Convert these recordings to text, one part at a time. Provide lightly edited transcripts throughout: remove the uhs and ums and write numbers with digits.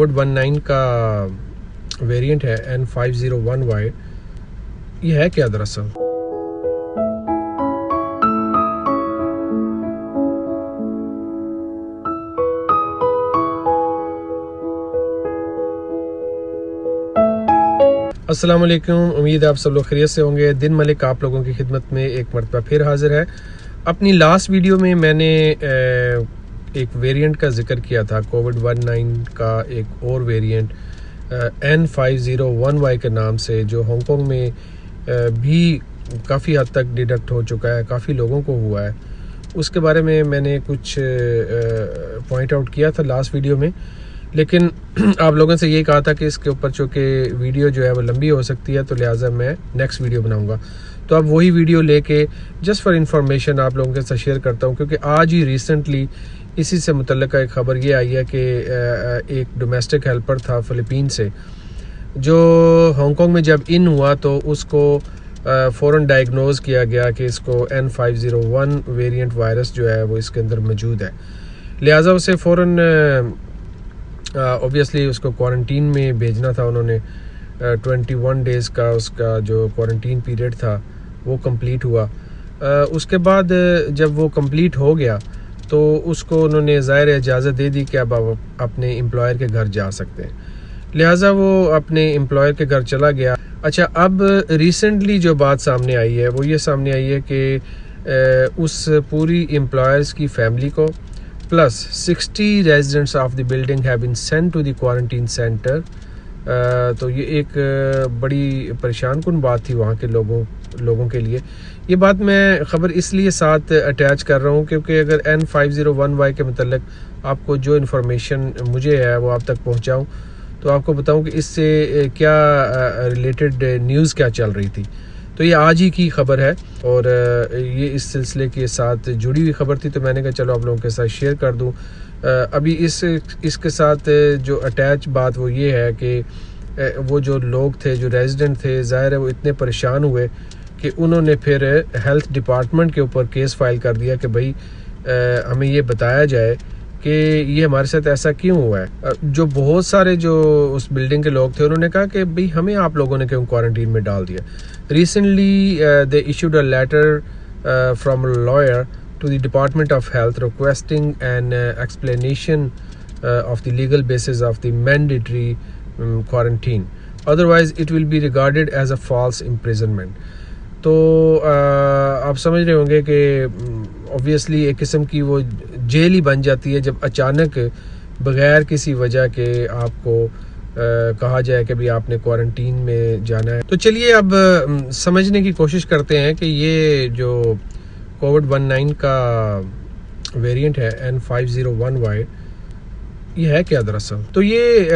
कोविड-19 का वेरिएंट है N501Y, ये है क्या दरअसल? अस्सलाम वालेकुम, उम्मीद है आप सब लोग खैरियत से होंगे। दिन मलिक आप लोगों की खिदमत में एक मरतबा फिर हाजिर है। अपनी लास्ट वीडियो में मैंने एक वेरिएंट का जिक्र किया था, कोविड-19 का एक और वेरिएंट N501Y के नाम से, जो हांगकांग में भी काफ़ी हद तक डिटेक्ट हो चुका है, काफ़ी लोगों को हुआ है। उसके बारे में मैंने कुछ पॉइंट आउट किया था लास्ट वीडियो में, लेकिन आप लोगों से यही कहा था कि इसके ऊपर चूँकि वीडियो जो है वो लंबी हो सकती है, तो लिहाजा मैं नेक्स्ट वीडियो बनाऊंगा। तो अब वही वीडियो लेके जस्ट फॉर इंफॉर्मेशन आप लोगों के साथ शेयर करता हूँ, क्योंकि आज ही रिसेंटली इसी से मुतल्लिक़ एक ख़बर ये आई है कि एक डोमेस्टिक हेल्पर था फ़िलिपीन से, जो हांगकांग में जब इन हुआ तो उसको फ़ौरन डायग्नोज़ किया गया कि इसको N501 वेरिएंट वायरस जो है वो इसके अंदर मौजूद है। लिहाजा उसे फ़ौरन ऑब्वियसली उसको क्वारंटीन में भेजना था उन्होंने। 21 डेज़ का उसका जो क्वारंटीन पीरियड था वो कंप्लीट हुआ। उसके बाद जब वो कंप्लीट हो गया तो उसको उन्होंने ज़ाहिर इजाज़त दे दी कि अब आप अपने एम्प्लॉयर के घर जा सकते हैं। लिहाजा वो अपने एम्प्लॉयर के घर चला गया। अच्छा, अब रिसेंटली जो बात सामने आई है वो ये सामने आई है कि उस पूरी एम्प्लॉयर्स की फैमिली को plus 60 residents of the building have been sent to the quarantine centre. तो ये एक बड़ी परेशान कुन बात थी वहाँ के लोगों के लिए। ये बात मैं ख़बर इसलिए साथ अटैच कर रहा हूँ क्योंकि अगर N501Y के मतलब आपको जो इन्फॉर्मेशन मुझे है वो आप तक पहुँचाऊँ, तो आपको बताऊँ कि इससे क्या रिलेटेड न्यूज़ क्या चल रही थी। तो ये आज ही की ख़बर है और ये इस सिलसिले के साथ जुड़ी हुई ख़बर थी, तो मैंने कहा चलो आप लोगों के साथ शेयर कर दूं। अभी इसके साथ जो अटैच बात वो ये है कि वो जो लोग थे, जो रेजिडेंट थे, ज़ाहिर है वो इतने परेशान हुए कि उन्होंने फिर हेल्थ डिपार्टमेंट के ऊपर केस फाइल कर दिया कि भाई हमें ये बताया जाए कि ये हमारे साथ ऐसा क्यों हुआ है। जो बहुत सारे जो उस बिल्डिंग के लोग थे उन्होंने कहा कि भाई हमें आप लोगों ने क्यों क्वारंटीन में डाल दिया। Recently they issued a letter from a lawyer to the Department of Health requesting an explanation of the legal basis of the mandatory quarantine. Otherwise, it will be regarded as a false imprisonment. तो आप समझ रहे होंगे कि obviously एक किस्म की वो जेल ही बन जाती है जब अचानक बग़ैर किसी वजह के आपको कहा जाए कि भाई आपने क्वारंटीन में जाना है। तो चलिए अब समझने की कोशिश करते हैं कि ये जो कोविड-19 का वेरिएंट है N501Y, ये है क्या दरअसल। तो ये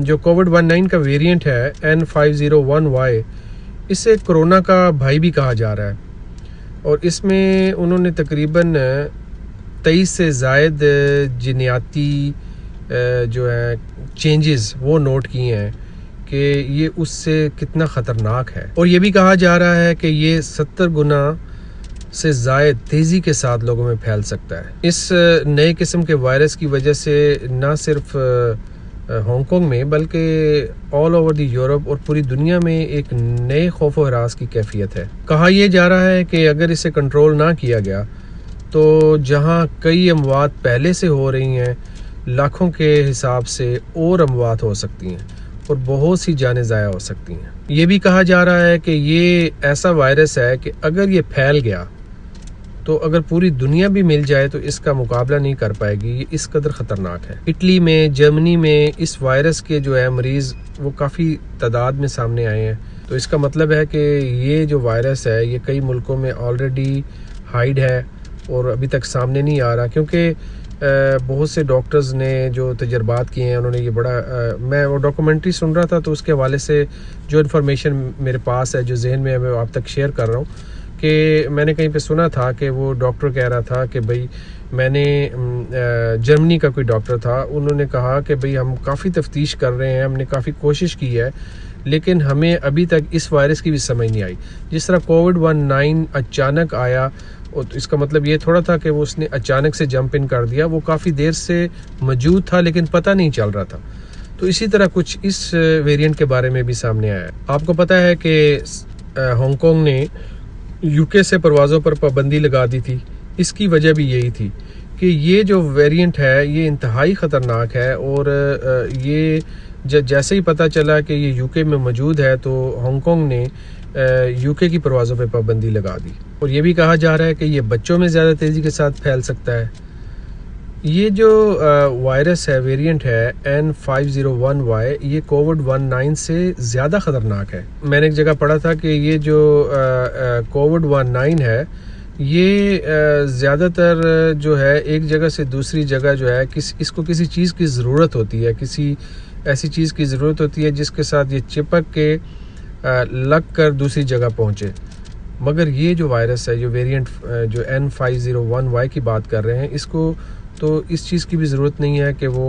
जो कोविड-19 का वेरिएंट है N501Y, इसे कोरोना का भाई भी कहा जा रहा है और इसमें उन्होंने तकरीबन 23 से ज़ायद जीनियाती जो है चेंजेस वो नोट किए हैं कि ये उससे कितना ख़तरनाक है। और ये भी कहा जा रहा है कि ये 70 गुना से ज़ायद तेज़ी के साथ लोगों में फैल सकता है। इस नए किस्म के वायरस की वजह से ना सिर्फ हांगकांग में बल्कि ऑल ओवर दी यूरोप और पूरी दुनिया में एक नए खौफ व हरास की कैफियत है। कहा यह जा रहा है कि अगर इसे कंट्रोल ना किया गया तो जहां कई अमवात पहले से हो रही हैं, लाखों के हिसाब से और अमवात हो सकती हैं और बहुत सी जानें ज़ाया हो सकती हैं। ये भी कहा जा रहा है कि ये ऐसा वायरस है कि अगर ये फैल गया तो अगर पूरी दुनिया भी मिल जाए तो इसका मुकाबला नहीं कर पाएगी। ये इस कदर ख़तरनाक है। इटली में, जर्मनी में इस वायरस के जो है मरीज़ वो काफ़ी तादाद में सामने आए हैं। तो इसका मतलब है कि ये जो वायरस है ये कई मुल्कों में ऑलरेडी हाइड है और अभी तक सामने नहीं आ रहा, क्योंकि बहुत से डॉक्टर्स ने जो तजर्बात किए हैं उन्होंने ये बड़ा मैं वो डॉक्यूमेंट्री सुन रहा था तो उसके हवाले से जो इन्फॉर्मेशन मेरे पास है, जो जहन में है, मैं आप तक शेयर कर रहा हूँ कि मैंने कहीं पे सुना था कि वो डॉक्टर कह रहा था कि भाई मैंने जर्मनी का कोई डॉक्टर था, उन्होंने कहा कि भाई हम काफ़ी तफ्तीश कर रहे हैं, हमने काफ़ी कोशिश की है, लेकिन हमें अभी तक इस वायरस की भी समझ नहीं आई। जिस तरह कोविड-19 अचानक आया, तो इसका मतलब ये थोड़ा था कि वो उसने अचानक से जंप इन कर दिया, वो काफ़ी देर से मौजूद था लेकिन पता नहीं चल रहा था। तो इसी तरह कुछ इस वेरिएंट के बारे में भी सामने आया है। आपको पता है कि हांगकांग ने यूके से परवाज़ों पर पाबंदी लगा दी थी। इसकी वजह भी यही थी कि ये जो वेरिएंट है ये इंतहाई ख़तरनाक है, और ये जैसे ही पता चला कि ये यूके में मौजूद है तो हांगकांग ने यूके की परवाज़ों पर पाबंदी लगा दी। और ये भी कहा जा रहा है कि ये बच्चों में ज़्यादा तेज़ी के साथ फैल सकता है। ये जो वायरस है, वेरिएंट है N501Y, ये कोविड-19 से ज़्यादा ख़तरनाक है। मैंने एक जगह पढ़ा था कि ये जो कोविड-19 है ये ज़्यादातर जो है एक जगह से दूसरी जगह जो है इसको किसी चीज़ की ज़रूरत होती है, किसी ऐसी चीज़ की ज़रूरत होती है जिसके साथ ये चिपक के लग कर दूसरी जगह पहुँचे। मगर ये जो वायरस है, जो वेरिएंट जो N501Y की बात कर रहे हैं, इसको तो इस चीज़ की भी ज़रूरत नहीं है कि वो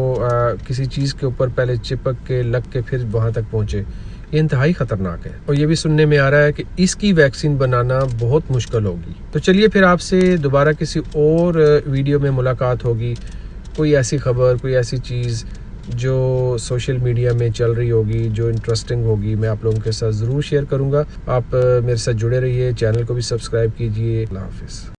किसी चीज़ के ऊपर पहले चिपक के लग के फिर वहाँ तक पहुँचे। ये इंतहाई ख़तरनाक है, और ये भी सुनने में आ रहा है कि इसकी वैक्सीन बनाना बहुत मुश्किल होगी। तो चलिए फिर आपसे दोबारा किसी और वीडियो में मुलाकात होगी। कोई ऐसी खबर, कोई ऐसी चीज़ जो सोशल मीडिया में चल रही होगी, जो इंटरेस्टिंग होगी, मैं आप लोगों के साथ ज़रूर शेयर करूँगा। आप मेरे साथ जुड़े रहिए, चैनल को भी सब्सक्राइब कीजिए। अल्लाह हाफ़िज़।